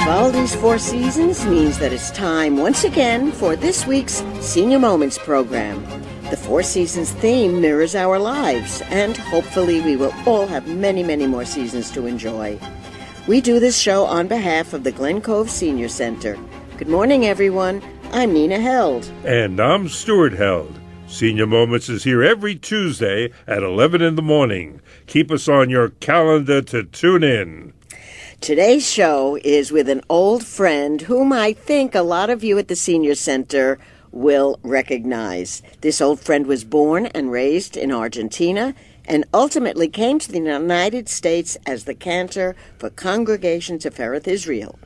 Vivaldi's Four Seasons means that it's time once again for this week's Senior Moments program. The Four Seasons theme mirrors our lives, and hopefully we will all have many, many more seasons to enjoy. We do this show on behalf of the Glen Cove Senior Center. Good morning, everyone. I'm Nina Held. And I'm Stuart Held. Senior Moments is here every Tuesday at 11 in the morning. Keep us on your calendar to tune in. Today's show is with an old friend whom I think a lot of you at the Senior Center will recognize. This old friend was born and raised in Argentina and ultimately came to the United States as the cantor for Congregation Tefereth Israel.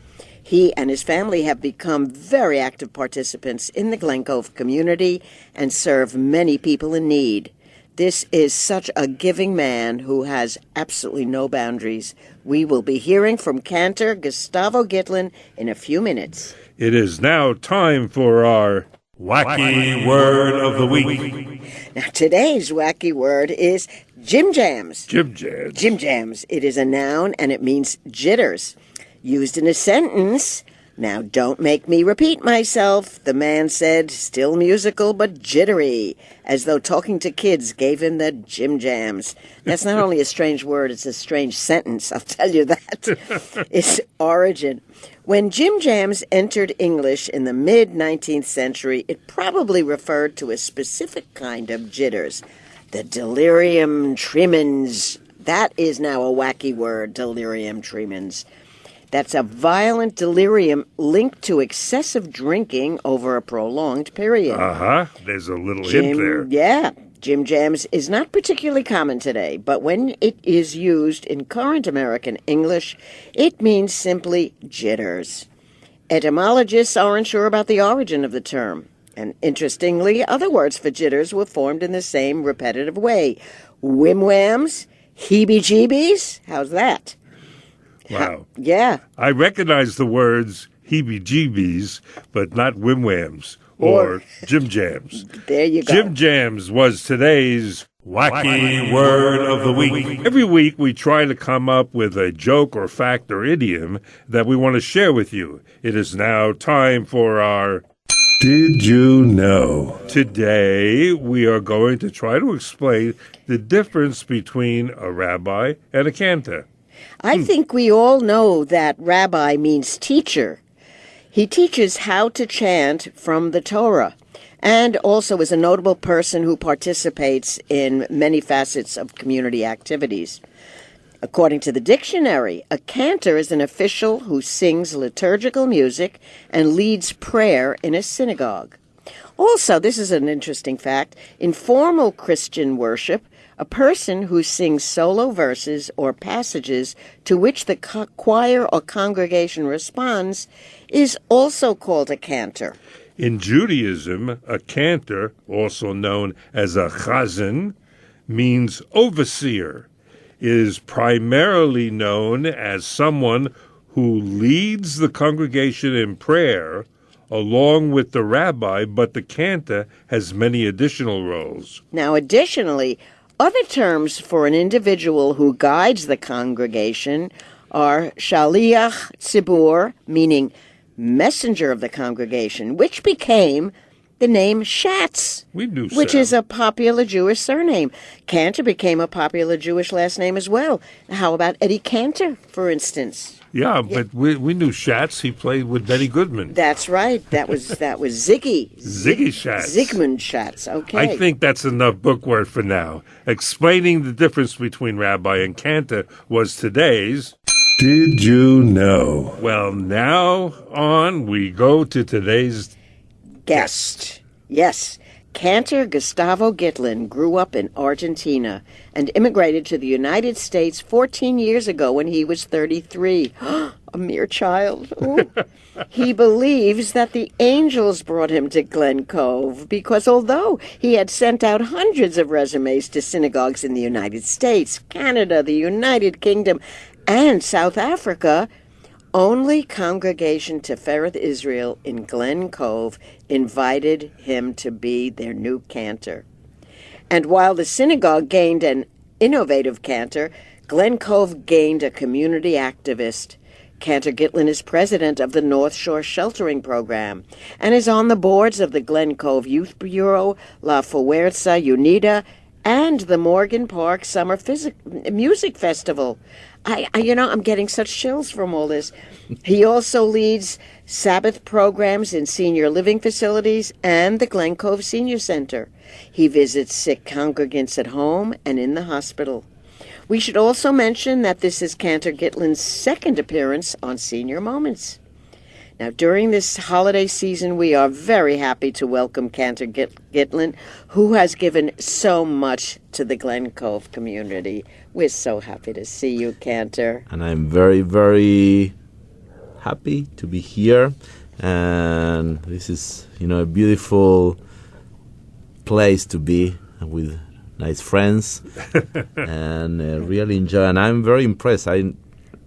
He and his family have become very active participants in the Glen Cove community and serve many people in need. This is such a giving man who has absolutely no boundaries. We will be hearing from Cantor Gustavo Gitlin in a few minutes. It is now time for our Wacky Word of the Week. Now, today's wacky word is Jim Jams. Jim Jams. Jim Jams. It is a noun and it means jitters. Used in a sentence. Now, don't make me repeat myself, the man said, still musical but jittery, as though talking to kids gave him the Jim Jams. That's not only a strange word, it's a strange sentence, I'll tell you that. Its origin. When Jim Jams entered English in the mid-19th century, it probably referred to a specific kind of jitters, the delirium tremens. That is now a wacky word, delirium tremens. That's a violent delirium linked to excessive drinking over a prolonged period. There's a little hint there. Yeah. Jim Jams is not particularly common today, but when it is used in current American English, it means simply jitters. Etymologists aren't sure about the origin of the term. And interestingly, other words for jitters were formed in the same repetitive way. Whim-whams, heebie-jeebies, how's that? Wow. Yeah. I recognize the words heebie-jeebies, but not whim-whams or Jim Jams. There you go. Jim Jams was today's Wacky Word of the Week. Every week we try to come up with a joke or fact or idiom that we want to share with you. It is now time for our Did You Know? Today we are going to try to explain the difference between a rabbi and a cantor. I think we all know that rabbi means teacher. He teaches how to chant from the Torah and also is a notable person who participates in many facets of community activities. According to the dictionary, a cantor is an official who sings liturgical music and leads prayer in a synagogue. Also, this is an interesting fact, in formal Christian worship, a person who sings solo verses or passages to which the choir or congregation responds is also called a cantor. In Judaism, a cantor, also known as a chazan, means overseer, is primarily known as someone who leads the congregation in prayer along with the rabbi, but the cantor has many additional roles. Now, additionally, other terms for an individual who guides the congregation are shaliach tzibur, meaning messenger of the congregation, which became the name Schatz, which is a popular Jewish surname. Cantor became a popular Jewish last name as well. How about Eddie Cantor, for instance? Yeah, but we knew Schatz. He played with Benny Goodman. That's right. That was Ziggy. Ziggy Schatz. Zygmunt Schatz. Okay. I think that's enough book word for now. Explaining the difference between rabbi and cantor was today's Did You Know? Well, now on we go to today's guest. Yes. Cantor Gustavo Gitlin grew up in Argentina and immigrated to the United States 14 years ago when he was 33. A mere child. He believes that the angels brought him to Glen Cove because although he had sent out hundreds of resumes to synagogues in the United States, Canada, the United Kingdom, and South Africa, only Congregation Tefereth Israel in Glen Cove invited him to be their new cantor. And while the synagogue gained an innovative cantor, Glen Cove gained a community activist. Cantor Gitlin is president of the North Shore Sheltering Program and is on the boards of the Glen Cove Youth Bureau, La Fuerza Unida, and the Morgan Park Summer Music Festival. I'm getting such chills from all this. He also leads Sabbath programs in senior living facilities and the Glen Cove Senior Center. He visits sick congregants at home and in the hospital. We should also mention that this is Cantor Gitlin's second appearance on Senior Moments. Now, during this holiday season, we are very happy to welcome Cantor Gitlin, who has given so much to the Glen Cove community. We're so happy to see you, Cantor. And I'm very, very happy to be here. And this is, a beautiful place to be with nice friends and really enjoy. And I'm very impressed. I'm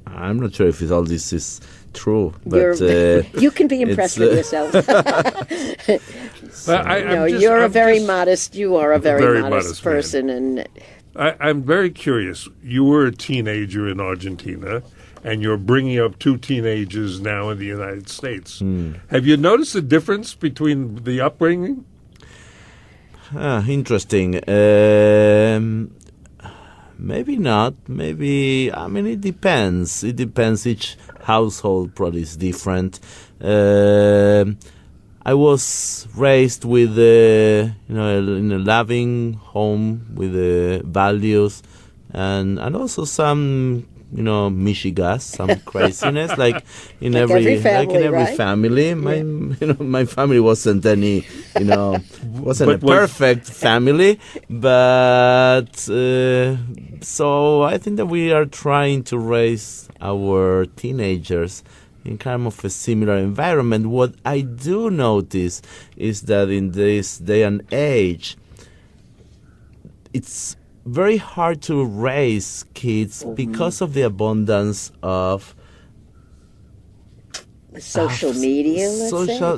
not sure if all this is true, but you can be impressed with yourself. You are a very modest modest person, man. And I'm very curious. You were a teenager in Argentina, and you're bringing up two teenagers now in the United States. Have you noticed a difference between the upbringing? Interesting. Maybe not. Maybe, it depends. It depends. Each household probably is different. I was raised with, in a loving home with values and also some, mishigas, some craziness, like in every family. My family wasn't wasn't a perfect family, but so I think that we are trying to raise our teenagers in kind of a similar environment. What I do notice is that in this day and age, it's very hard to raise kids because of the abundance of social media,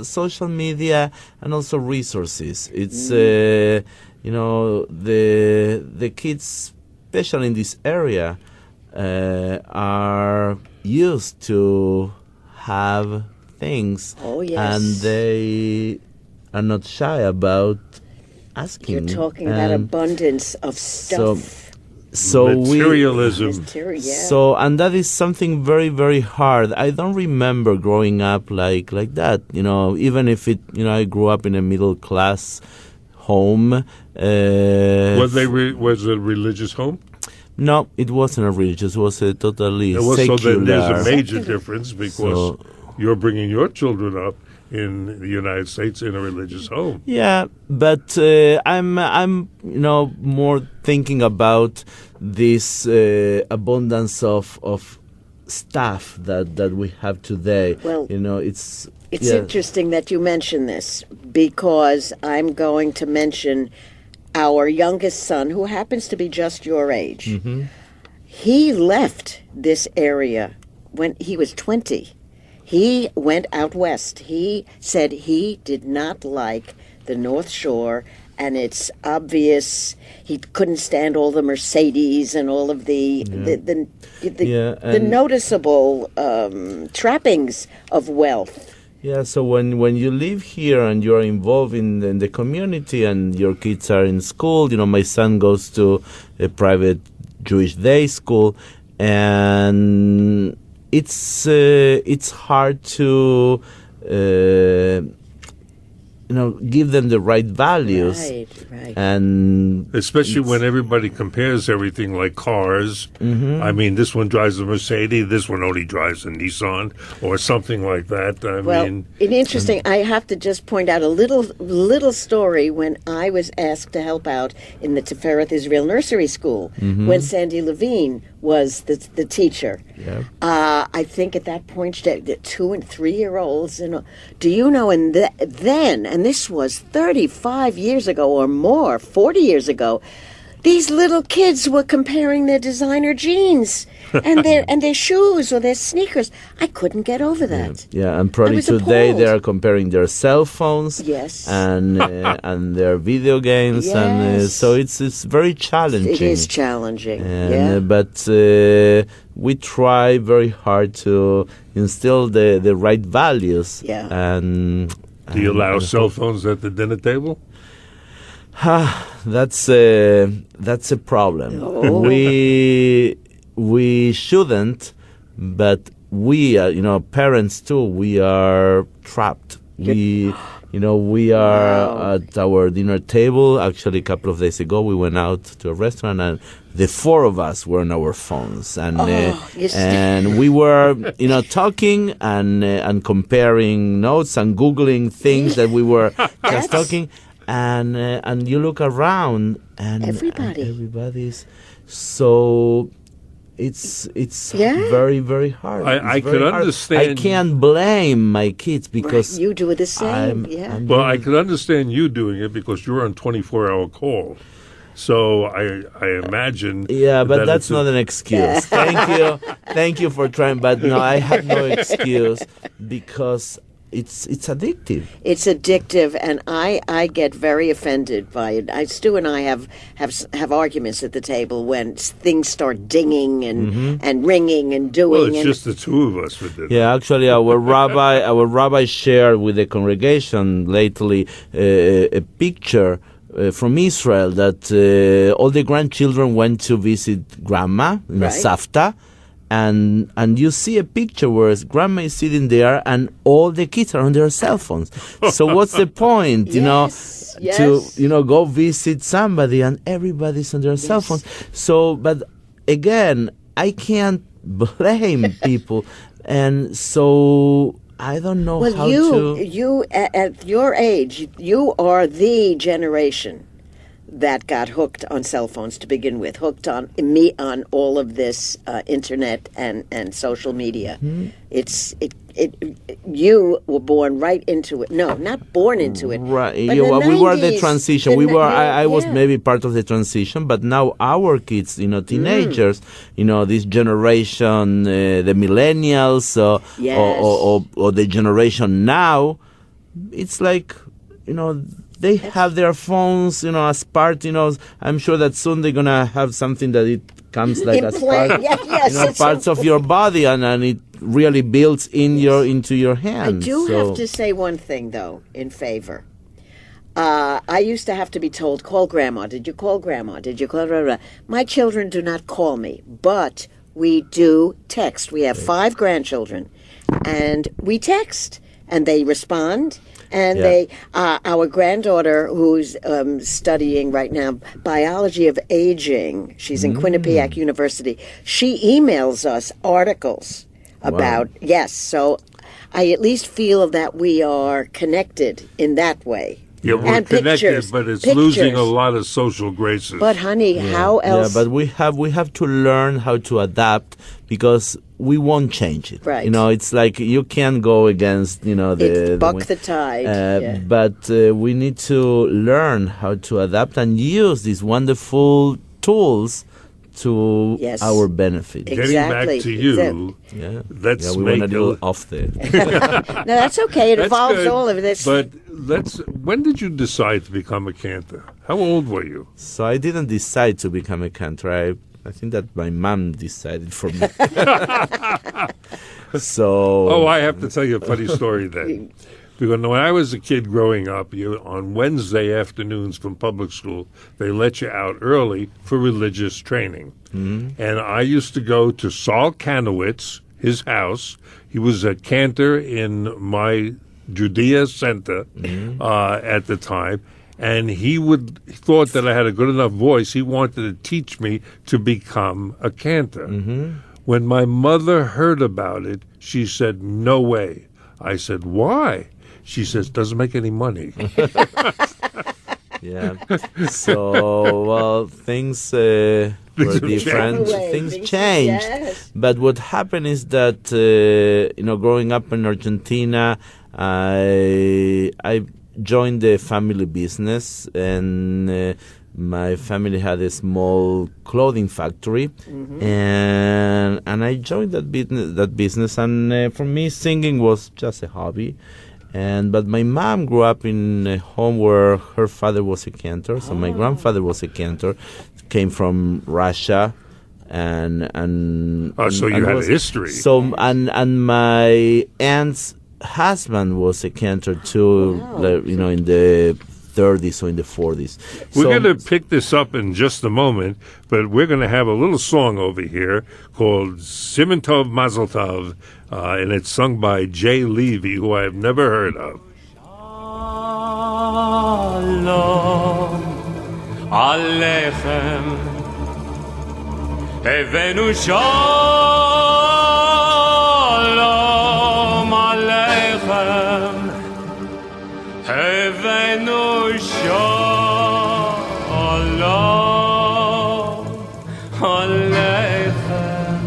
social media, and also resources. It's the kids, especially in this area, are used to have things, and they are not shy about asking. You're talking about abundance of stuff. So materialism. And that is something very, very hard. I don't remember growing up like that. Even if I grew up in a middle class home. Was it a religious home? No, it wasn't a religious. It was a totally secular. So then there's a major difference because you're bringing your children up in the United States in a religious home. Yeah, but I'm more thinking about this abundance of stuff that we have today. Well, it's interesting that you mention this, because I'm going to mention our youngest son, who happens to be just your age. Mm-hmm. He left this area when he was 20. He went out west. He said he did not like the North Shore, and it's obvious he couldn't stand all the Mercedes and all of the noticeable trappings of wealth. Yeah, so when you live here and you're involved in the community and your kids are in school, my son goes to a private Jewish day school, and it's hard to give them the right values, right. And especially when everybody compares everything like cars. Mm-hmm. I mean, this one drives a Mercedes, this one only drives a Nissan, or something like that. Interesting. I have to just point out a little story. When I was asked to help out in the Tifereth Israel Nursery School, when Sandy Levine was the teacher. Yeah. I think at that point, the 2- and 3-year-olds. Do you know? And then, and this was 35 years ago or more, 40 years ago, these little kids were comparing their designer jeans and their shoes or their sneakers. I couldn't get over that. Yeah, and probably was today appalled. they are comparing their cell phones, Yes. and their video games, and Yes. so it's very challenging. It is challenging. And, but we try very hard to instill the right values. Yeah. And Do you allow cell phones at the dinner table? that's a problem. Oh. We shouldn't, but we parents too. We are trapped. We are at our dinner table. Actually, a couple of days ago, we went out to a restaurant, and the four of us were on our phones, and and we were talking and comparing notes and googling things that we were just talking, and you look around and everybody's so. It's very, very hard. I could understand. I can't blame my kids because you do the same. Well, I could understand you doing it because you're on 24-hour call. So I imagine. Yeah, but that that's not an excuse. Thank you for trying. But no, I have no excuse because it's addictive. It's addictive, and I get very offended by it. Stu and I have arguments at the table when things start dinging and ringing and doing. Well, it's just the two of us with it. Yeah, actually, our rabbi shared with the congregation lately a picture from Israel that all the grandchildren went to visit grandma, Savta. And you see a picture where grandma is sitting there and all the kids are on their cell phones. So what's the point, to go visit somebody and everybody's on their cell phones? So, but again, I can't blame people, and so I don't know how to. You at your age, you are the generation that got hooked on cell phones to begin with, hooked on all of this internet and social media. You were born right into it. No, not born into it. Right. But We were the 90s, transition. I was maybe part of the transition, but now our kids, teenagers, this generation, the millennials, or the generation now, it's like, they have their phones, as part, I'm sure that soon they're going to have something that it comes like as part, parts of your body, and it really builds into your hands. I do have to say one thing, though, in favor. I used to have to be told, call Grandma. Did you call Grandma? Did you call... Blah, blah. My children do not call me, but we do text. We have 5 grandchildren, and we text, and they respond. And our granddaughter, who's studying right now biology of aging, she's in Quinnipiac University. She emails us articles about So I at least feel that we are connected in that way. Yeah, we're and connected, pictures, but it's losing a lot of social graces. But honey, how else? Yeah, but we have to learn how to adapt because we won't change it. Right. It's like you can't go against the tide. But we need to learn how to adapt and use these wonderful tools to our benefit. Getting back to you, let's we make went a little off there. No, that's okay. It involves good, all of this. But when did you decide to become a cantor? How old were you? So I didn't decide to become a cantor. I think that my mom decided for me. So. I have to tell you a funny story then. Because when I was a kid growing up, on Wednesday afternoons from public school, they let you out early for religious training. Mm-hmm. And I used to go to Saul Kanowitz, his house. He was a cantor in my Judea Center at the time. And he thought that I had a good enough voice. He wanted to teach me to become a cantor. Mm-hmm. When my mother heard about it, she said, "No way." I said, "Why?" She says, "Doesn't make any money." Yeah. So, things were different. Things changed. Yes. But what happened is that, growing up in Argentina, I joined the family business, and my family had a small clothing factory, and I joined that business. And for me, singing was just a hobby. But my mom grew up in a home where her father was a cantor, so my grandfather was a cantor, came from Russia, and so you had a history. So and my aunt's husband was a cantor too, in the 30s or in the 40s. We're going to pick this up in just a moment, but we're going to have a little song over here called Siman Tov Mazel Tov, and it's sung by Jay Levy, who I've never heard of. Shalom Aleichem Evenu Shalom Aleichem Evenu Shalom Aleichem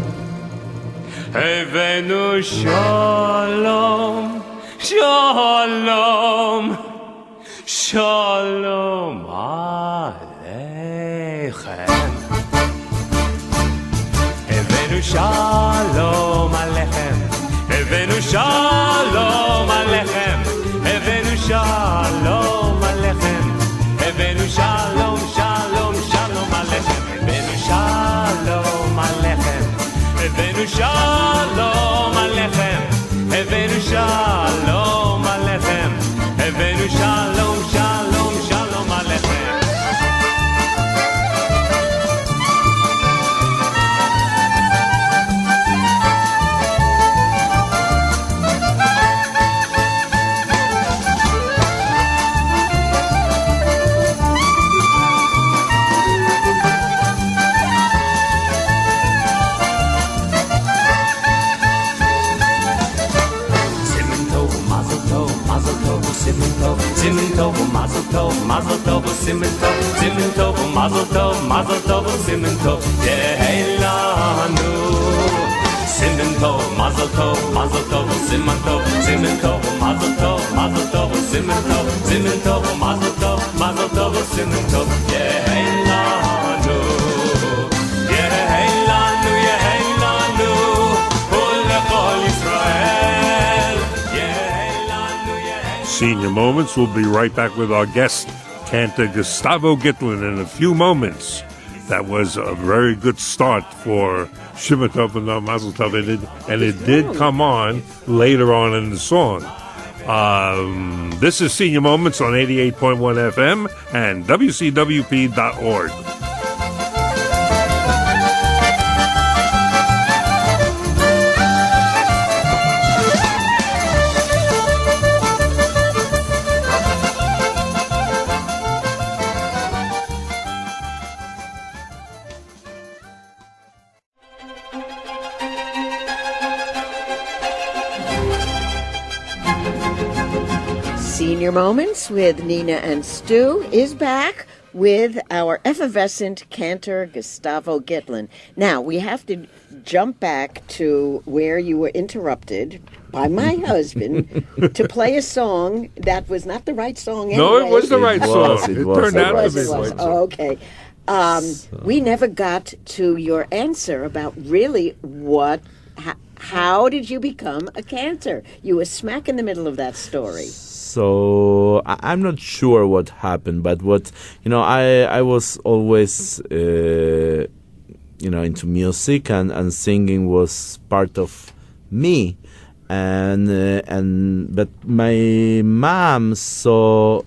Evenu Shalom Shalom Shalom Aleichem Evenu Shalom Aleichem Evenu Shalom Aleichem Evenu Shalom Aleichem Evenu Shalom Shalom Shalom Aleichem Evenu Shalom Aleichem Evenu Shalom Aleichem Evenu Shalom Aleichem Evenu Shalom Shalom Shalom Aleichem. Siman Tov, Mazel Tov, Mazel Tov, Siman Tov, Siman Tov, Mazel Tov, Mazel Tov, Siman Tov, Yehelanu. Siman Tov, Mazel Tov, Mazel Tov, Siman Tov, Siman Tov, Mazel Tov, Mazel Tov, Siman Tov, Siman Tov, Mazel Tov, Mazel Tov, Siman Tov, Yehelanu. Yehelanu, Yehelanu, Ulechol Yisrael. Senior Moments. We'll be right back with our guest, Cantor Gustavo Gitlin, in a few moments. That was a very good start for Siman Tov and Mazel Tov, and it did come on later on in the song. This is Senior Moments on 88.1 FM and WCWP.org. Senior Moments with Nina and Stu is back with our effervescent Cantor Gustavo Gitlin. Now, we have to jump back to where you were interrupted by my husband to play a song that was not the right song anyway. No, it was the right song. It It was. turned out to It be was. the right song. Oh, okay. We never got to your answer about really how did you become a cantor? You were smack in the middle of that story. So I'm not sure what happened, but I was always into music, and singing was part of me, but my mom saw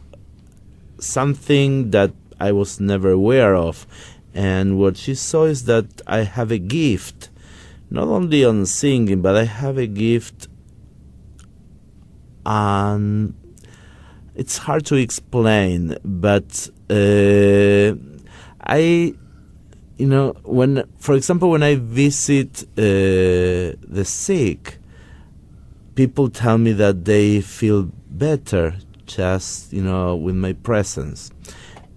something that I was never aware of, and what she saw is that I have a gift, not only on singing, but I have a gift on. It's hard to explain, but for example, when I visit the sick, people tell me that they feel better just, with my presence.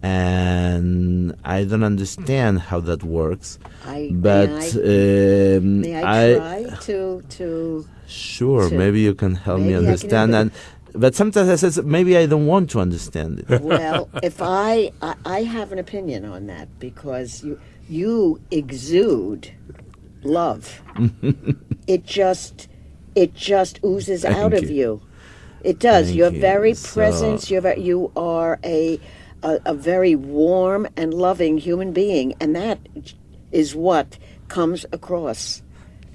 And I don't understand how that works. May I try to Sure, maybe you can help me maybe I can understand. help And but sometimes I says maybe I don't want to understand it. Well, if I have an opinion on that, because you exude love. It just oozes out of you. It does. Thank Your you. very So- presence. You are a very warm and loving human being, and that is what comes across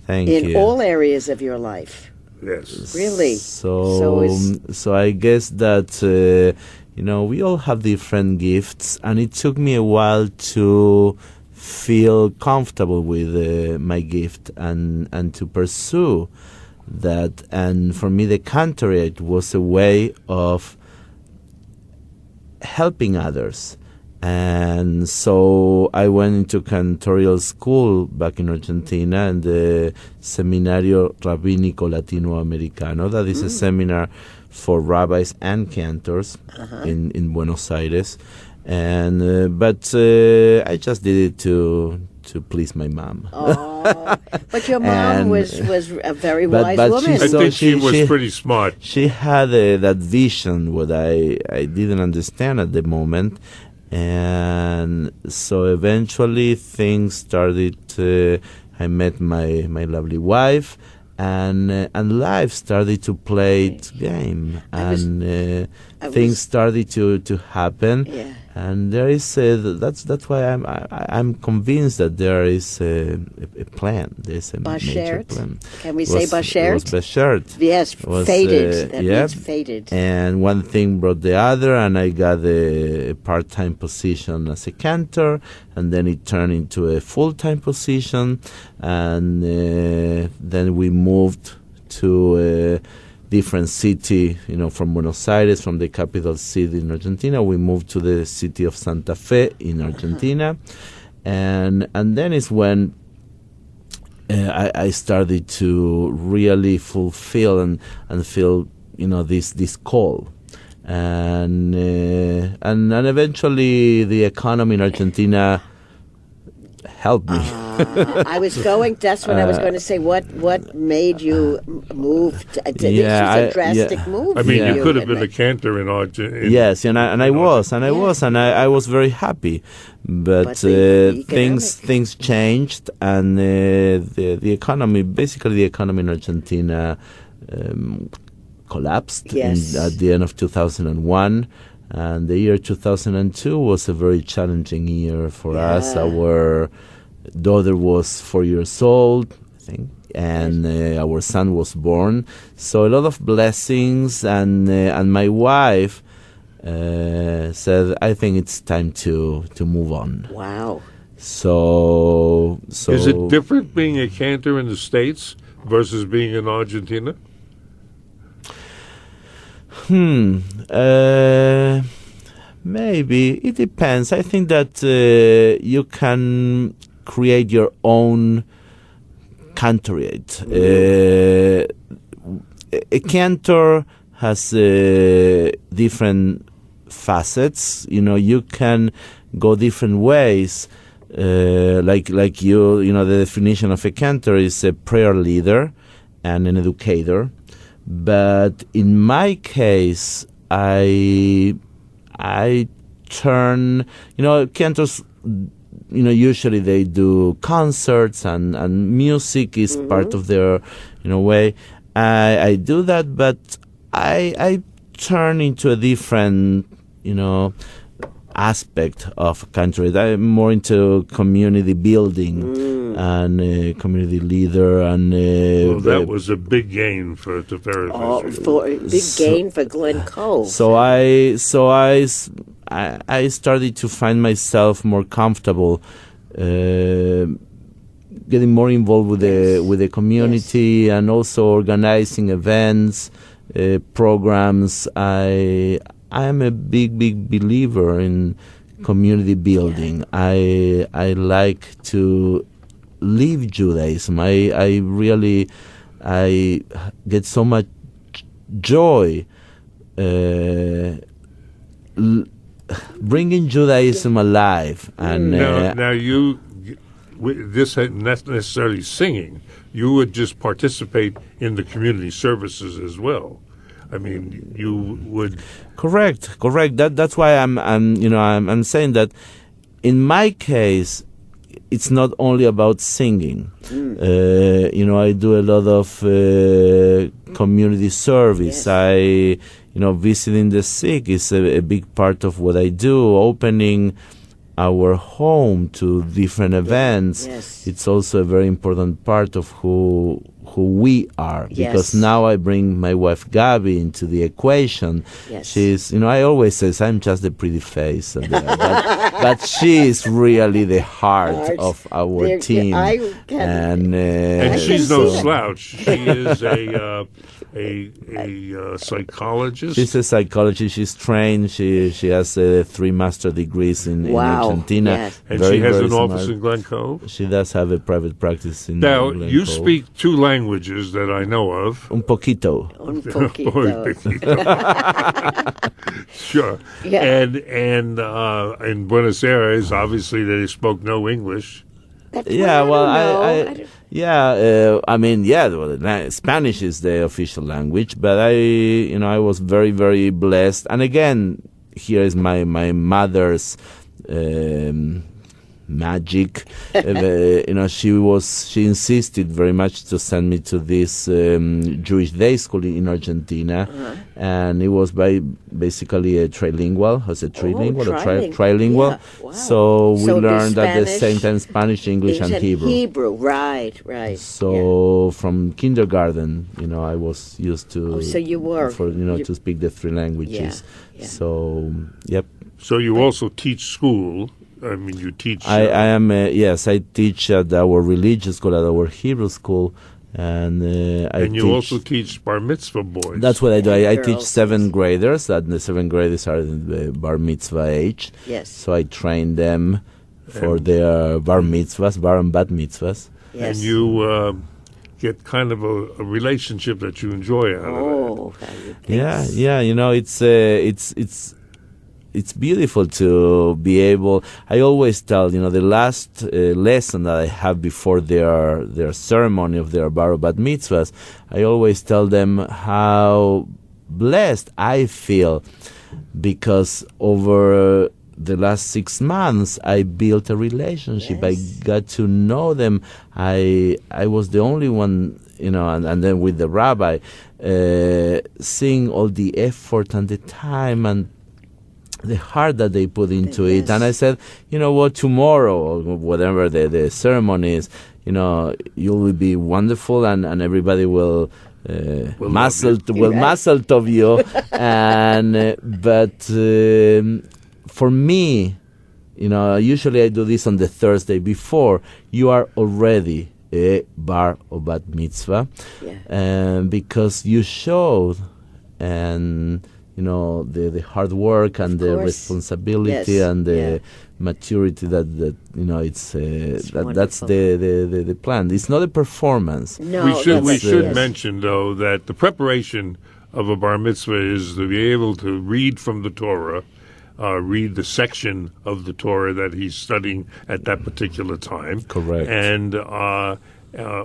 Thank in you. all areas of your life. Yes. Really. So I guess that we all have different gifts, and it took me a while to feel comfortable with my gift and to pursue that. And for me, the cantorate was a way of helping others. And so I went into cantorial school back in Argentina, and the Seminario Rabínico Latinoamericano. That is a seminar for rabbis and cantors in Buenos Aires. And but I just did it to please my mom. Oh, but your mom And- was a very but wise woman. I she's So think she was she- pretty smart. She had that vision, what I didn't understand at the moment. And so eventually things started. I met my lovely wife, and life started to play its game, and things started to happen. Yeah. And there is that's why I'm convinced that there is a plan. There's a major Bashert? plan. Can we say It Bashert? was Bashert. Yes, Was, faded. That yeah. means faded. And one thing brought the other, and I got a part-time position as a cantor, and then it turned into a full-time position, and then we moved to a different city, from Buenos Aires, from the capital city in Argentina. We moved to the city of Santa Fe in Argentina, and then is when I started to really fulfill and feel this call, and eventually the economy in Argentina helped me. That's what I was going to say. What made you move? This was a drastic move. I mean, Yeah. you could have been a cantor in Argentina. Yes, and I was very happy, but the things changed, and the economy in Argentina collapsed Yes. at the end of 2001. And the year 2002 was a very challenging year for us. Our daughter was 4 years old, I think, and our son was born. So a lot of blessings, and my wife said, "I think it's time to move on." Wow. So Is it different being a cantor in the States versus being in Argentina? Maybe. It depends. I think that you can create your own cantorate. A cantor has different facets. You can go different ways. Like you, the definition of a cantor is a prayer leader and an educator. But in my case, I turn, cantors, usually they do concerts and music is part of their, way. I do that, but I turn into a different, aspect of country. I'm more into community building and community leader, and Well, that was a big gain for Teferet Israel. Big gain for Glen Cove. So I started to find myself more comfortable, getting more involved with the community, and also organizing events, programs. I am a big believer in community building. I like to live Judaism. I get so much joy bringing Judaism alive. And Now this had not necessarily singing. You would just participate in the community services as well. I mean, you would. Correct. That's why I'm saying that in my case, it's not only about singing. I do a lot of community service. Yes. Visiting the sick is a big part of what I do. Opening our home to different events. Yes. It's also a very important part of who we are, because now I bring my wife Gabby into the equation. Yes. She's, I always say I'm just a pretty face, but she is really the heart of our team. And she's no slouch. She is a psychologist. She's a psychologist. She's trained. She has 3 master degrees in Argentina. Yes. And very, she has very an office smart. in Glen Cove. She does have a private practice in Now, Glen you Cove. speak 2 languages that I know of. Un poquito. Un poquito. Sure. Yeah. And in Buenos Aires, obviously, they spoke no English. Spanish is the official language, but I was very, very blessed. And again, here is my mother's magic. She insisted very much to send me to this Jewish day school in Argentina, and it was basically a trilingual. Trilingual. Yeah. Wow. So we learned at the Spanish, same time Spanish, English, and Hebrew. Right. So from kindergarten, I was used to. So you were to speak the 3 languages. Yeah. So yep. So you also teach school. I mean, you teach. I am. I teach at our religious school, at our Hebrew school, and you also teach bar mitzvah boys. That's what I do. I Girls, teach 7th graders, and the 7th graders are the bar mitzvah age. Yes. So I train them for their bar mitzvahs, bar and bat mitzvahs. Yes. And you get kind of a relationship that you enjoy out of that. It's beautiful to be able. I always tell the last lesson that I have before their ceremony of their bar bat mitzvahs. I always tell them how blessed I feel, because over the last 6 months I built a relationship. Yes. I got to know them. I was the only one, and then with the rabbi, seeing all the effort and the time and the heart that they put into it. And I said, tomorrow, or whatever the ceremony is, you will be wonderful, and everybody will muscle tov you. And but for me, usually I do this on the Thursday before. You are already a bar or bat mitzvah, because you showed and the hard work and the responsibility and the maturity that it's that's the plan. It's not a performance. No, we should mention though that the preparation of a bar mitzvah is to be able to read from the Torah, read the section of the Torah that he's studying at that particular time. Correct. And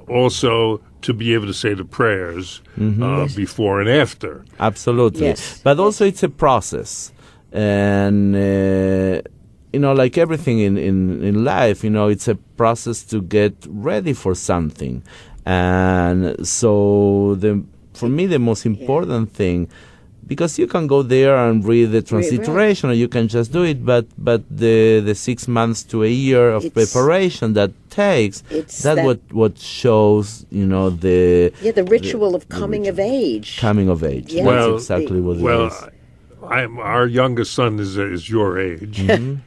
also to be able to say the prayers before and after. Absolutely. Yes. But also it's a process. And, like everything in life, it's a process to get ready for something. And so for me, the most important thing, because you can go there and read the transliteration, or you can just do it, but the 6 months to a year of preparation that takes, what shows, the ritual of coming of age. Coming of age. Yes. That's exactly what it is. Our youngest son is your age,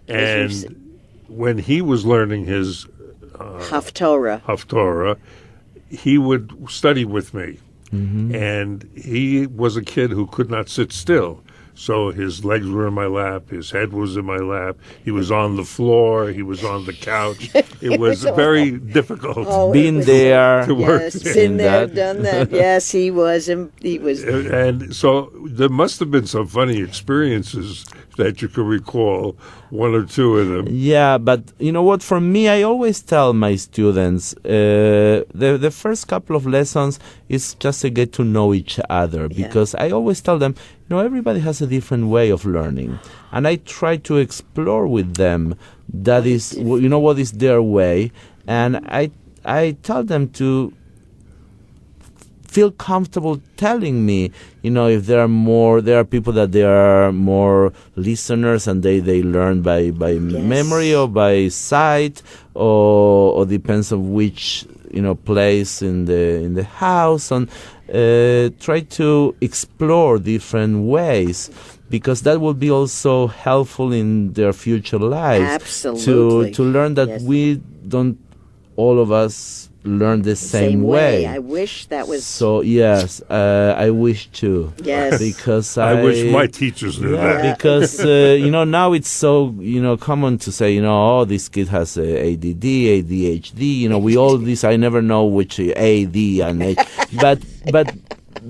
and when he was learning his Haftorah, he would study with me. And he was a kid who could not sit still. So his legs were in my lap, his head was in my lap, he was on the floor, he was on the couch. It was very difficult. Been there. to work. Yes, been there, that. done that. Yes, he was. He was. And so there must have been some funny experiences that you could recall, one or two of them. Yeah, but you know what? For me, I always tell my students the first couple of lessons is just to get to know each other, because I always tell them, everybody has a different way of learning, and I try to explore with them that is, what is their way, and I tell them to feel comfortable telling me, if there are people that they are more listeners and they learn by memory or by sight, or depends on which place in the house, and try to explore different ways, because that will be also helpful in their future lives. Absolutely. To learn that we don't all of us learn the same way. I wish that was so. Yes, I wish too. Yes, because I wish my teachers knew that. Because now it's so common to say this kid has ADD, ADHD. We all this. I never know which A, D, and H, but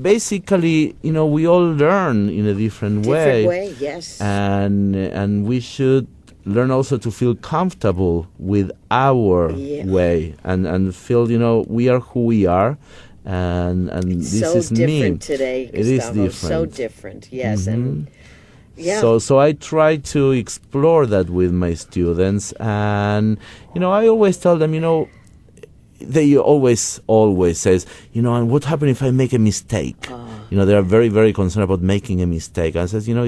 basically we all learn in a different way. Yes, and we should learn also to feel comfortable with our way, and feel we are who we are, and this so is different me today, Gustavo. It is different, so different. Yes, and so I try to explore that with my students, and I always tell them, they always says, and what happens if I make a mistake? They are very, very concerned about making a mistake, and says, and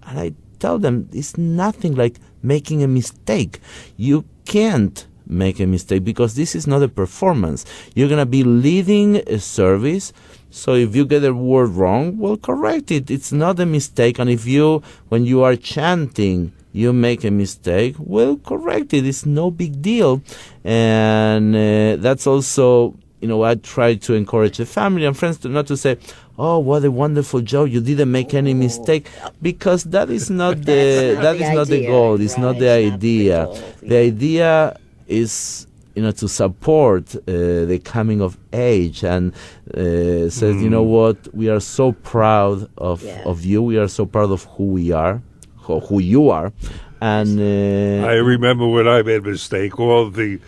I tell them it's nothing like making a mistake. You can't make a mistake, because this is not a performance. You're going to be leading a service, so if you get a word wrong, well, correct it. It's not a mistake. And if when you are chanting, you make a mistake, well, correct it. It's no big deal. And that's also, I try to encourage the family and friends not to say, oh, what a wonderful job! You didn't make any mistake, because that is not not the goal. It's not the idea. The idea is to support the coming of age, and says, what, we are so proud of you. We are so proud of who we are, who you are, and I remember when I made a mistake, all the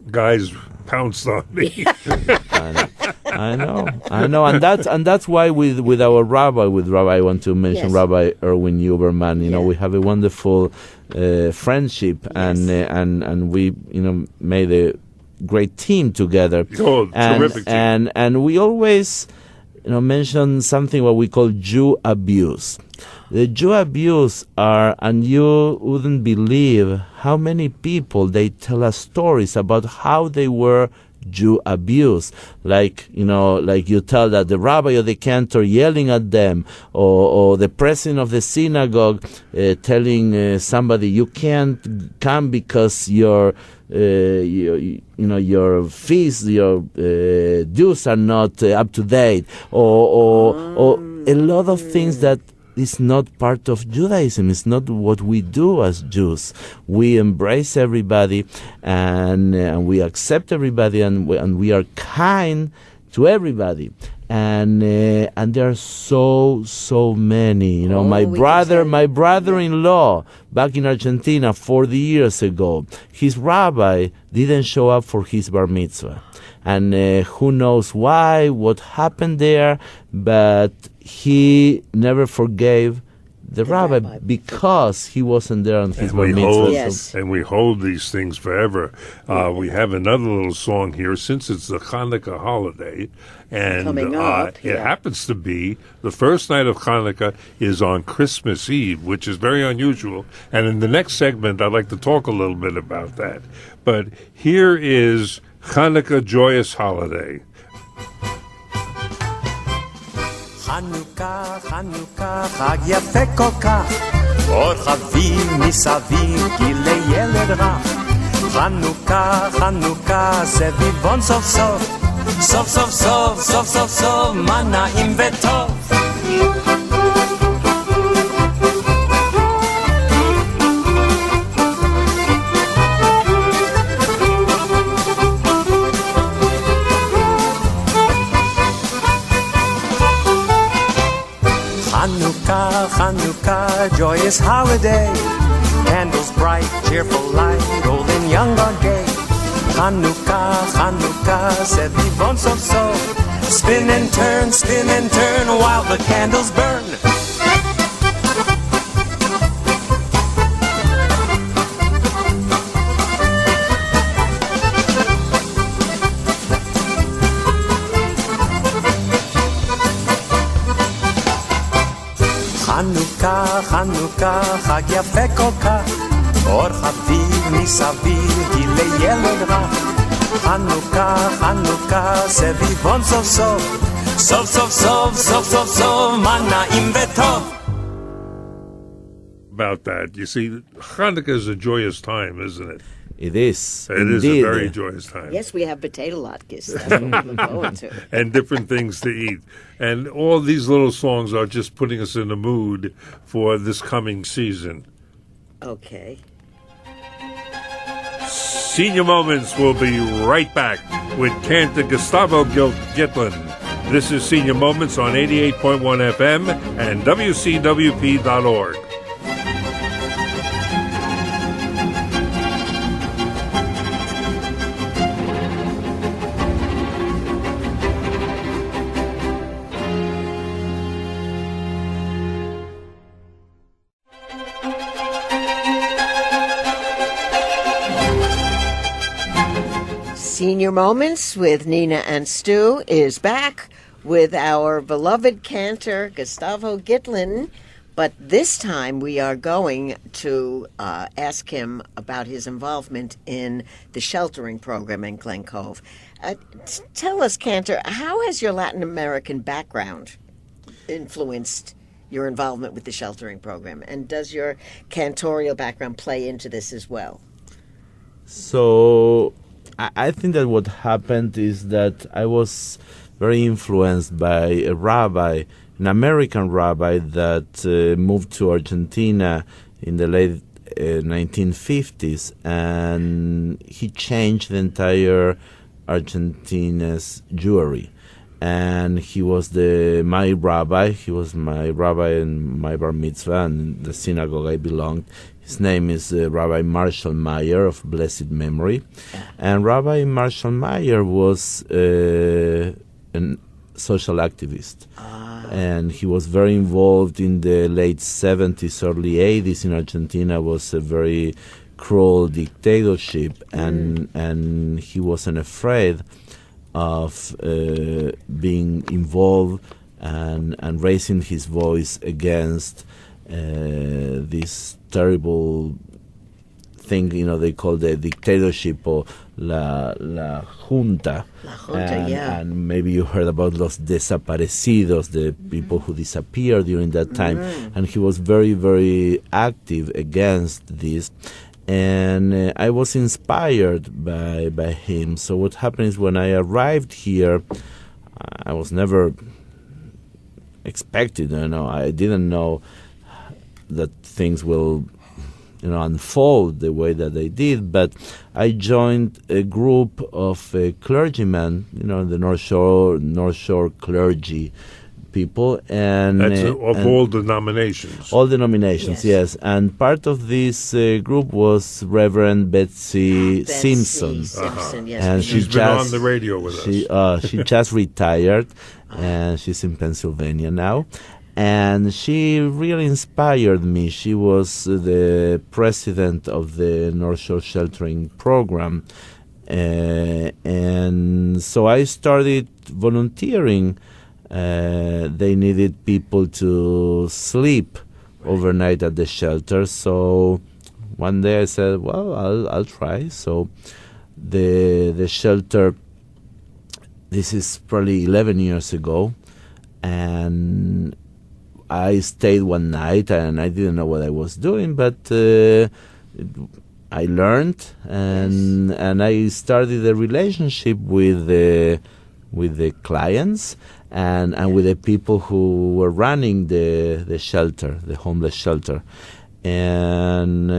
guys pounced on me. I know, and that's why with our rabbi, I want to mention Rabbi Erwin Huberman. We have a wonderful friendship, and we made a great team together. Terrific team. And we always mention something what we call Jew abuse. The Jew abuse are, and you wouldn't believe how many people they tell us stories about how they were Jew abuse, like you tell that the rabbi or the cantor yelling at them, or the president of the synagogue telling somebody you can't come because your fees, your dues are not up to date, or a lot of things that is not part of Judaism. It's not what we do as Jews. We embrace everybody, and we accept everybody, and we are kind to everybody. And there are so many. My brother-in-law back in Argentina 40 years ago, his rabbi didn't show up for his bar mitzvah. And who knows why, what happened there, but he never forgave the rabbi because he wasn't there on his bar mitzvah. And we hold these things forever. We have another little song here, since it's the Hanukkah holiday, and it happens to be the first night of Hanukkah is on Christmas Eve, which is very unusual. And in the next segment, I'd like to talk a little bit about that. But here is Hanukkah Joyous Holiday. חנוכה, חנוכה, חג יפה כל כך, אור חביב מסביב, גילי ילד רך. חנוכה, חנוכה, סביבון סוף סוף, סוף סוף סוף, סוף סוף סוף, מה נעים וטוב. a joyous holiday. Candles bright, cheerful light, old and young are gay. Hanukkah, Hanukkah, c'est vivant sof sof. Spin and turn while the candles burn. Hanukkah, Hanukkah, חג יפה כל כך, אור חביב מסביב, גילי ילד רך. חנוכה, חנוכה, סביבון סוף סוף, סוף סוף סוף, סוף סוף סוף, מה נעים וטוב. About that, you see, Hanukkah is a joyous time, isn't it? It is. It is a very joyous time. Yes, we have potato latkes. That's what we look forward to. And different things to eat. And all these little songs are just putting us in the mood for this coming season. Okay. Senior Moments will be right back with Cantor Gustavo Gitlin. This is Senior Moments on 88.1 FM and WCWP.org. Senior Moments with Nina and Stu is back with our beloved cantor, Gustavo Gitlin. But this time we are going to ask him about his involvement in the sheltering program in Glen Cove. Tell us, Cantor, how has your Latin American background influenced your involvement with the sheltering program? And does your cantorial background play into this as well? So I think that what happened is that I was very influenced by a rabbi, an American rabbi that moved to Argentina in the late 1950s, and he changed the entire Argentina's Jewry. And he was my rabbi. He was my rabbi in my bar mitzvah and the synagogue I belonged. His name is Rabbi Marshall Meyer of blessed memory. And Rabbi Marshall Meyer was a social activist. And he was very involved in the late 70s, early 80s in Argentina. Was a very cruel dictatorship, and he wasn't afraid of being involved and raising his voice against this terrible thing, they call the dictatorship or la junta. La junta, yeah. And maybe you heard about los desaparecidos, the people who disappeared during that time. And he was very, very active against this. And I was inspired by him. So what happened is when I arrived here, I was never expected. I didn't know that things will, unfold the way that they did. But I joined a group of clergymen, the North Shore clergy people, and that's of all denominations. All denominations, yes. And part of this group was Reverend Betsy Simpson. Yes. And she's been on the radio with us. She just retired, and she's in Pennsylvania now. And she really inspired me. She was the president of the North Shore Sheltering Program. And so I started volunteering. They needed people to sleep overnight at the shelter. So one day I said, well, I'll try. So the shelter, this is probably 11 years ago, and I stayed one night, and I didn't know what I was doing, but I learned, and I started a relationship with the clients and with the people who were running the shelter, the homeless shelter. And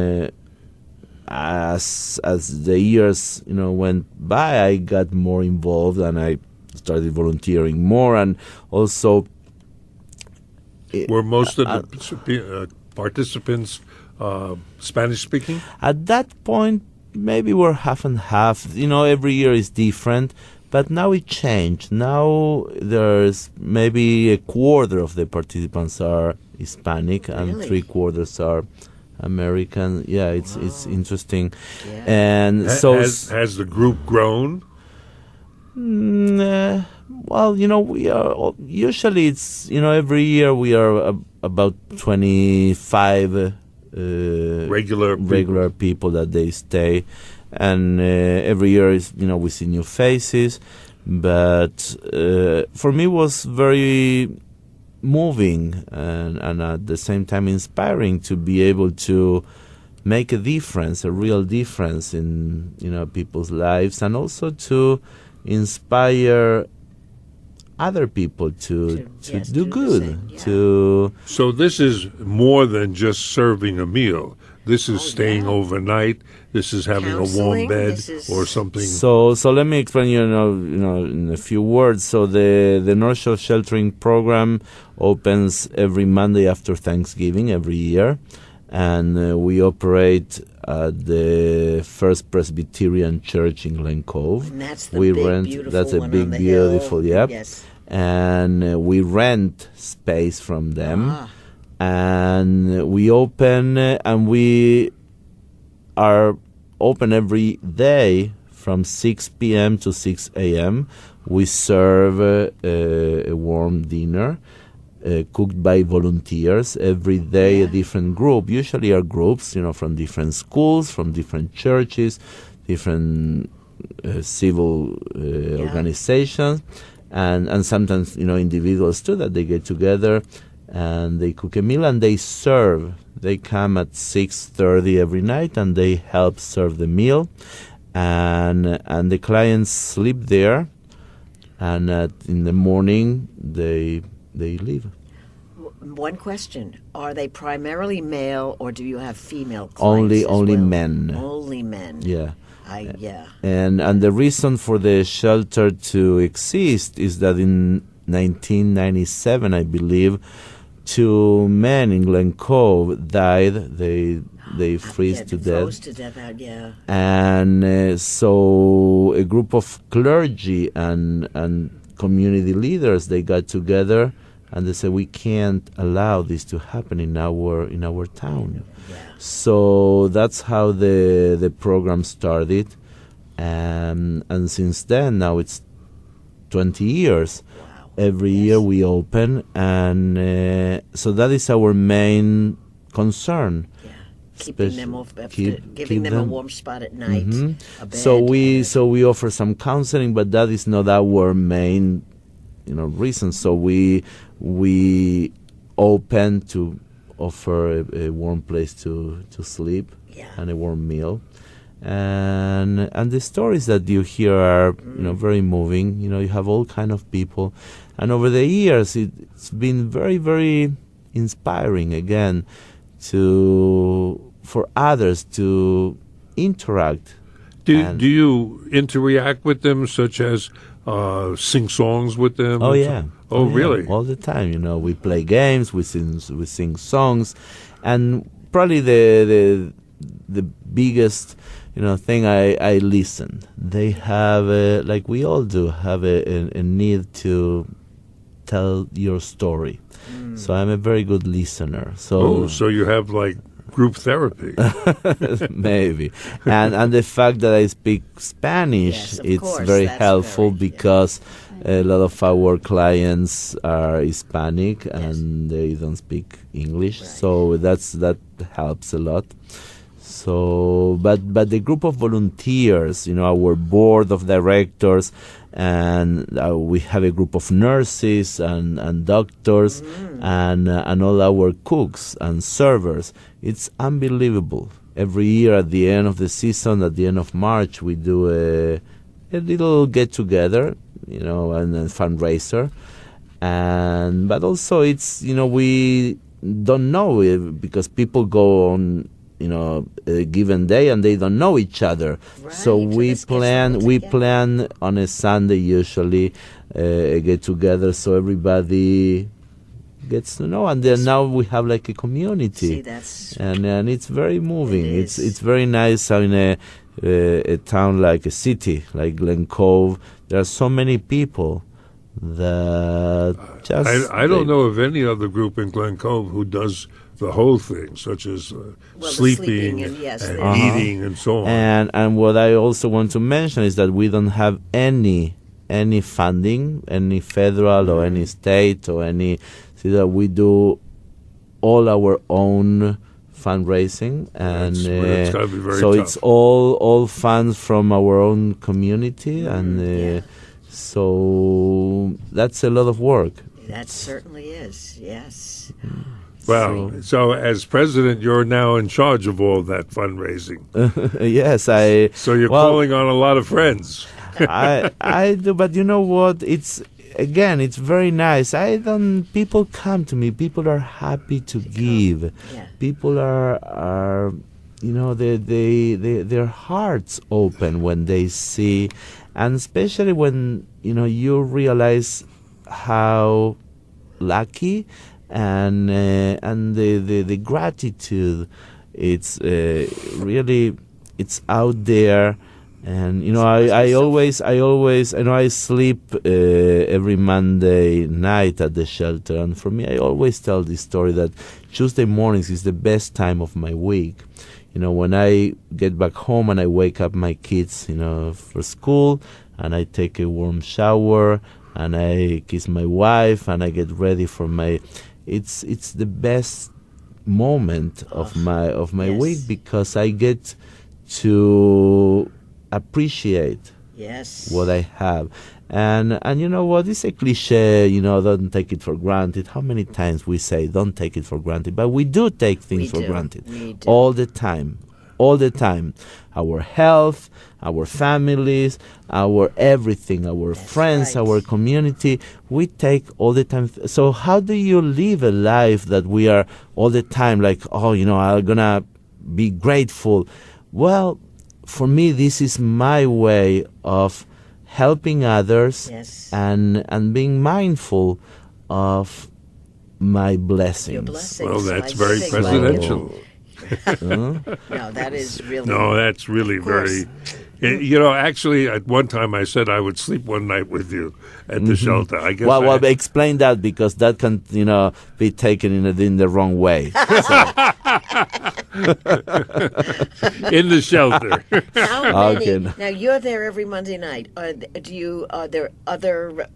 as the years went by, I got more involved, and I started volunteering more, and also. Were most of the participants Spanish speaking? At that point, maybe we're half and half. Every year is different, but now it changed. Now there's maybe a quarter of the participants are Hispanic and Really? 3/4 are American. Yeah, it's interesting. Yeah. And so Has the group grown? well, we are usually it's every year we are about 25 Regular people that they stay, and every year is we see new faces, but for me it was very moving and at the same time inspiring to be able to make a difference, a real difference in people's lives, and also to inspire other people to yes, do do the good, same, yeah. to So this is more than just serving a meal. This is staying yeah. overnight. This is having a warm Counseling, bed this is- or something. So let me explain in a few words. So the North Shore Sheltering Program opens every Monday after Thanksgiving every year, and we operate at the First Presbyterian Church in Glen Cove. And that's the big, beautiful That's a one big, on the beautiful, hill. yep. Yes. And we rent space from them, Ah. and we open and we are open every day from 6 p.m. to 6 a.m. We serve a warm dinner cooked by volunteers every day. A different group, usually are groups from different schools, from different churches, different civil organizations, and sometimes individuals too, that they get together and they cook a meal and they serve. They come at 6:30 every night and they help serve the meal, and the clients sleep there, and in the morning they leave. One question: are they primarily male, or do you have female clients? Only as well? men. Only men. Yeah. Yeah. And the reason for the shelter to exist is that in 1997, I believe, 2 men in Glen Cove died. They freeze to death. Froze to death out, yeah. And so a group of clergy and community leaders, they got together and they said, we can't allow this to happen in our town. Yeah. So that's how the program started, and since then, now it's 20 years. Wow. Every year we open, and so that is our main concern. Yeah. Keeping them off, giving them a warm spot at night. A bed, So we offer some counseling, but that is not our main reason. So we open to offer a warm place to sleep, and a warm meal, and the stories that you hear are very moving. You have all kind of people, and over the years it's been very, very inspiring again for others to interact. Do you interact with them, such as sing songs with them? Oh yeah. Oh really? All the time. We play games, we sing songs, and probably the biggest thing, I listen. They have like we all do have a need to tell your story. So I'm a very good listener. So you have like group therapy. maybe, and the fact that I speak Spanish, Yes, of it's course, very that's helpful very, because a lot of our clients are Hispanic and they don't speak English, so that helps a lot. So, but the group of volunteers, our board of directors, and we have a group of nurses and doctors, and all our cooks and servers. It's unbelievable. Every year at the end of the season, at the end of March, we do a little get together, and a fundraiser, but also it's we don't know because people go on a given day and they don't know each other. Right, So we this gets them all together. plan on a Sunday usually a get together, so everybody gets to know, and then now we have like a community. See, that's And it's very moving. It is. It's very nice how in a town like a city like Glen Cove, there are so many people that just I don't know of any other group in Glen Cove who does the whole thing, such as the sleeping sleeping and, yes, and the- eating and so on. And what I also want to mention is that we don't have any funding, any federal or any state or any. See that we do all our own fundraising, and That's gotta be very so tough. it's all funds from our own community, and yeah. so that's a lot of work. That certainly is, yes. Well, so as president, you're now in charge of all that fundraising. Yes, So you're well, calling on a lot of friends. I do, but you know what? It's very nice. People come to me. People are happy to give. Yeah. People are their hearts open when they see, and especially when you realize how lucky and the gratitude. It's really it's out there. And I always I sleep every Monday night at the shelter, and for me I always tell this story that Tuesday mornings is the best time of my week. When I get back home and I wake up my kids for school, and I take a warm shower and I kiss my wife and I get ready for my it's the best moment of my yes. week, because I get to appreciate Yes. what I have. And you know what? It's a cliche, don't take it for granted. How many times we say don't take it for granted? But we do take things for granted. We do. All the time. All the time. Our health, our families, our everything, our friends, right. our community, we take all the time. So how do you live a life that we are all the time like, I'm gonna be grateful? Well, for me, this is my way of helping others, Yes. and being mindful of my blessings. Your blessings. Well, that's I very think, presidential. No, that is really. No, that's really course. very. Actually, at one time I said I would sleep one night with you at the shelter. I guess. Well, explain that, because that can, be taken in the wrong way. in the shelter. How many? Okay. Now you're there every Monday night. Are there other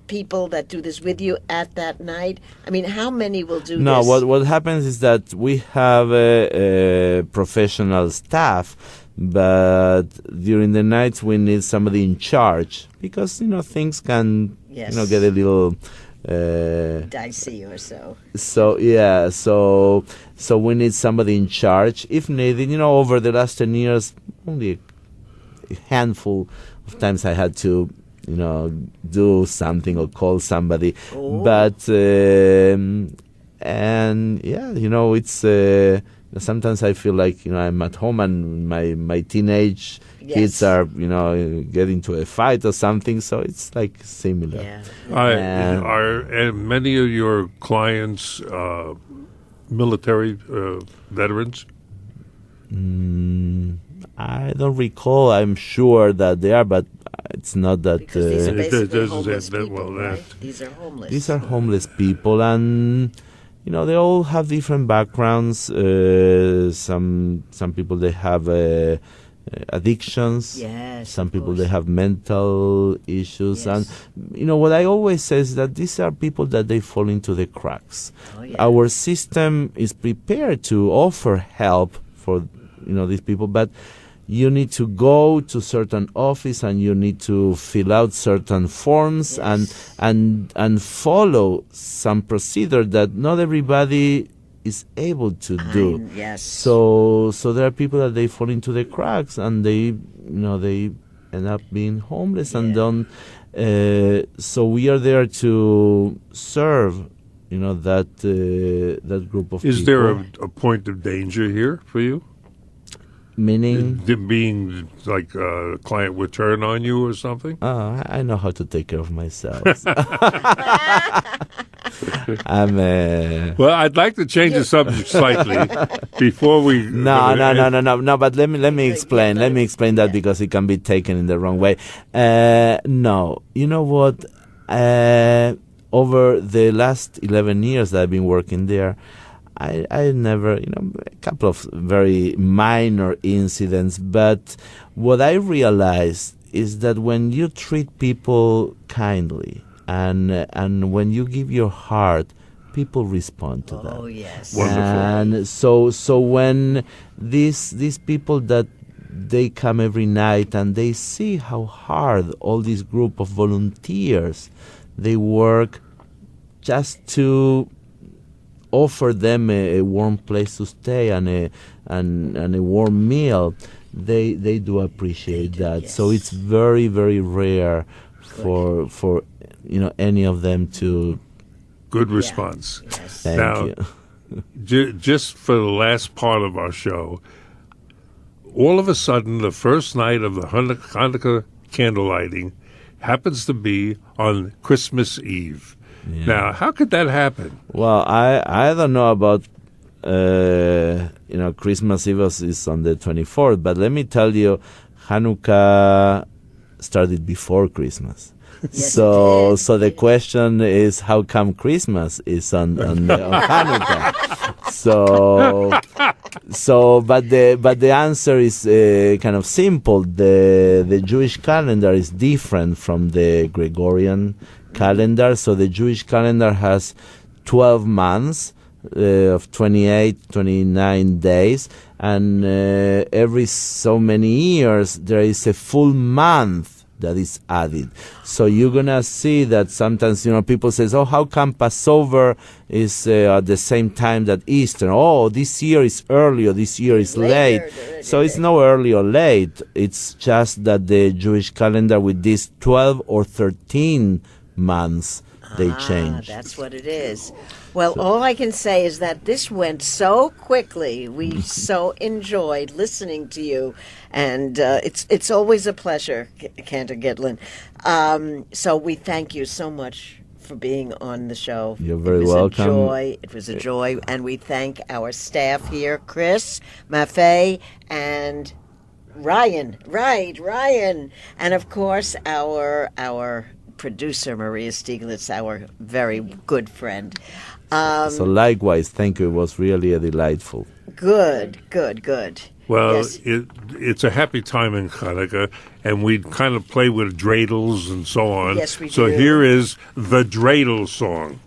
people that do this with you at that night? I mean, how many will do No, this? what happens is that we have a professional staff, but during the nights we need somebody in charge, because things can Yes. get a little Dicey or so. so yeah so we need somebody in charge if needed. Over the last 10 years, only a handful of times I had to do something or call somebody. Oh. But and yeah, it's sometimes I feel like I'm at home and my teenage Yes. kids are getting into a fight or something, so it's like similar. Yeah. Are many of your clients military veterans? I don't recall. I'm sure that they are, but it's not that. Because these are It basically doesn't homeless say that people, well, right? that- These are homeless. These are homeless people, and they all have different backgrounds. Some people they have addictions. Yes. Some of people course. they have mental issues, Yes. and what I always say is that these are people that they fall into the cracks. Oh, yeah. Our system is prepared to offer help for these people, but you need to go to certain office and you need to fill out certain forms Yes. and follow some procedure that not everybody is able to do. Yes. So there are people that they fall into the cracks and they end up being homeless and Yeah. don't. So we are there to serve, that group of people. Is there a point of danger here for you? Meaning? Them being like a client would turn on you or something? I know how to take care of myself. I'm Well, I'd like to change the subject slightly before we. No. But let me explain. Let me explain that because it can be taken in the wrong way. No, you know what? Over the last 11 years that I've been working there, I never, a couple of very minor incidents, but what I realized is that when you treat people kindly and when you give your heart, people respond to that. Oh, yes. Wonderful. And so when these people that they come every night and they see how hard all this group of volunteers, they work just to offer them a warm place to stay and a warm meal, they do appreciate that. Yes. So it's very, very rare for any of them to. Good response. Yes. Thank Now, you. Just for the last part of our show, all of a sudden, the first night of the Hanukkah candle lighting happens to be on Christmas Eve. Yeah. Now, how could that happen? Well, I don't know about Christmas Eve is on the 24th, but let me tell you, Hanukkah started before Christmas. Yes, So the question is, how come Christmas is on Hanukkah? But the answer is kind of simple. The Jewish calendar is different from the Gregorian calendar. So the Jewish calendar has 12 months of 28, 29 days, and every so many years there is a full month that is added. So you're gonna see that sometimes people says, "Oh, how come Passover is at the same time that Easter? Oh, this year is early or this year is late." So it's no early or late. It's just that the Jewish calendar with these 12 or 13 months they changed. That's what it is. Well, all I can say is that this went so quickly. We so enjoyed listening to you, and it's always a pleasure, Cantor Gitlin. So we thank you so much for being on the show. You're very welcome. It was a joy, and we thank our staff here, Chris, Maffei, and Ryan. Right, Ryan, and of course our producer Maria Stieglitz, our very good friend. So likewise, thank you. It was really delightful. Good. Well, Yes. it's a happy time in Hanukkah, and we kind of play with dreidels and so on. Yes, we So do. here is the dreidel song.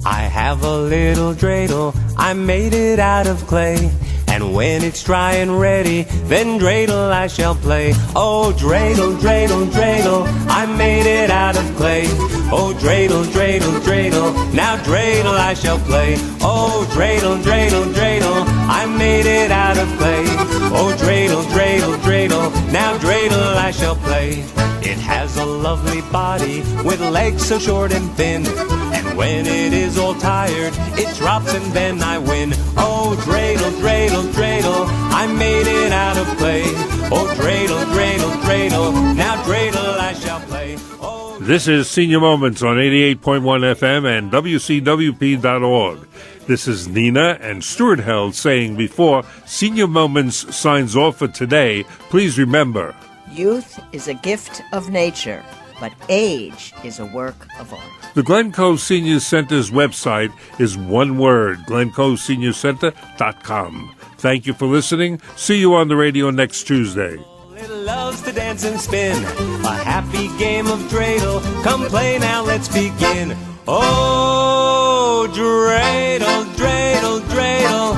I have a little dreidel, I made it out of clay. And when it's dry and ready, then dreidel I shall play. Oh, dreidel, dreidel, dreidel, I made it out of clay. Oh, dreidel, dreidel, dreidel, now dreidel I shall play. Oh, dreidel, dreidel, dreidel, I made it out of clay. Oh, dreidel, dreidel, dreidel, now dreidel I shall play. It has a lovely body with legs so short and thin. And when it is all tired, it drops and then I win. Oh, dreidel, dreidel, dreidel, I made it out of clay. Oh, dreidel, dreidel, dreidel, now dreidel I shall play. Oh, This is Senior Moments on 88.1 FM and WCWP.org. This is Nina and Stuart Held saying before Senior Moments signs off for today, please remember, Youth is a gift of nature, but age is a work of art. the Glencoe Senior Center's website is one word, glencoeseniorcenter.com. Thank you for listening. See you on the radio next Tuesday. it loves to dance and spin. A happy game of dreidel. Come play now, let's begin. Oh, dreidel, dreidel, dreidel.